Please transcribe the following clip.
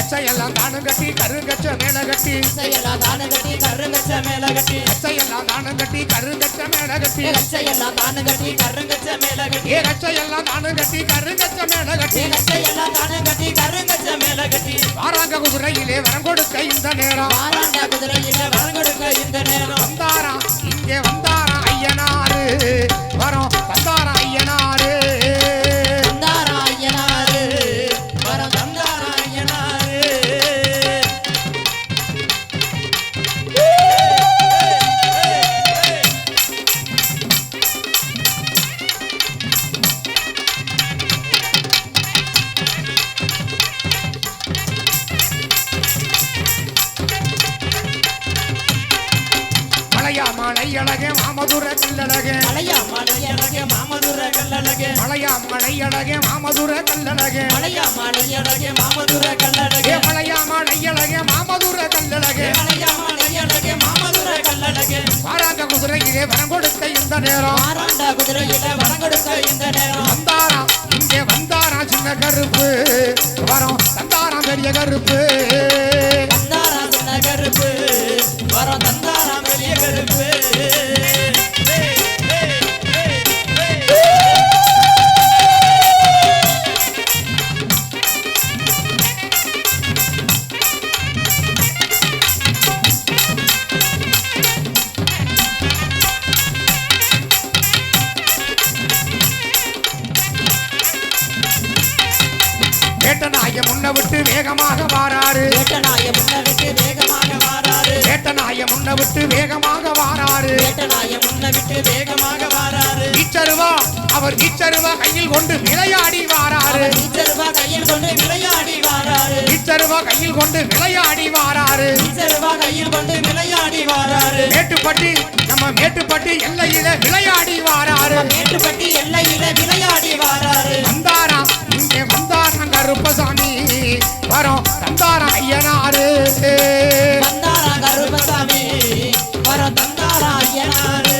கச்சையெல்லாம் தானம் கட்டி கருங்கச்ச மேல கட்டி கச்சையெல்லாம் தானம் கட்டி கருங்கச்ச மேல கட்டி கச்சையெல்லாம் தானம் கட்டி கருங்கச்ச மேல கட்டி கச்சையெல்லாம் தானம் கட்டி கருங்கச்ச மேல கட்டி கச்சையெல்லாம் தானம் கட்டி கருங்கச்ச மேல கட்டி கச்சையெல்லாம் தானம் கட்டி கருங்கச்ச மேல கட்டி வாராங்க குதிரையிலே வரம் கொடுக்க இந்த நேரம் வாராண்ட குதிரையில வரம் கொடுக்க இந்த நேரம் வந்தாரா இங்கே வந்தாரா ஐயனாரு வரம் தந்தாரா ஐயனாரு தந்தாரா ஐயனாரு வரம் தந்தாரா ஐயனாரு மலை அழகே மாமதுர கல்லழகே மலையா மலை அழகே மாமதுர கல்லழகே மலையா மலை அழகே மாமதுர கல்லழகே மலையா மலை அழகே மாமதுர கல்லழகே மலையா மலை அழகே மாமதுர கல்லழகே மலையா மலை அழகே மாமதுர கல்லழகே வாராங்க குதிரையிலே வரம் கொடுத்த இந்த நேரம் வாராண்ட குதிரையில வரம் கொடுக்க இந்த நேரம் வந்தாரா இங்கே வந்தாரா சின்ன கருப்பு வரம் தந்தாரா பெரிய கருப்பு தந்தாரா சின்ன கருப்பு வரம் தந்தாரா பெரிய கருப்பு வேட்டநாய முன்ன விட்டு வேகமாக வாராரு வேட்டநாய முன்ன விட்டு வேகமாக வாராரு வேட்டநாய முன்ன விட்டு வேகமாக வாராரு வேட்டநாய முன்ன விட்டு வேகமாக வாராரு வீச்சருவா அவர் வீச்சருவா கையில் கொண்டு விளையாடி வாராரு வீச்சருவா கையில் கொண்டு விளையாடி வாராரு வீச்சருவா கையில் கொண்டு விளையாடி வாராரு வீச்சருவா கையில் கொண்டு விளையாடி வாராரு மேட்டுப்பட்டி நம்ம மேட்டுப்பட்டி எல்லையில விளையாடி வாராரு மேட்டுப்பட்டி எல்லையில விளையாடி வாராரு வந்தாரா இங்கே வந்தாரா கருப்பசாமி வரோம் தந்தாரா ஐயனாரு தந்தாரா கருப்பசாமி வரம் தந்தாரா ஐயனாரு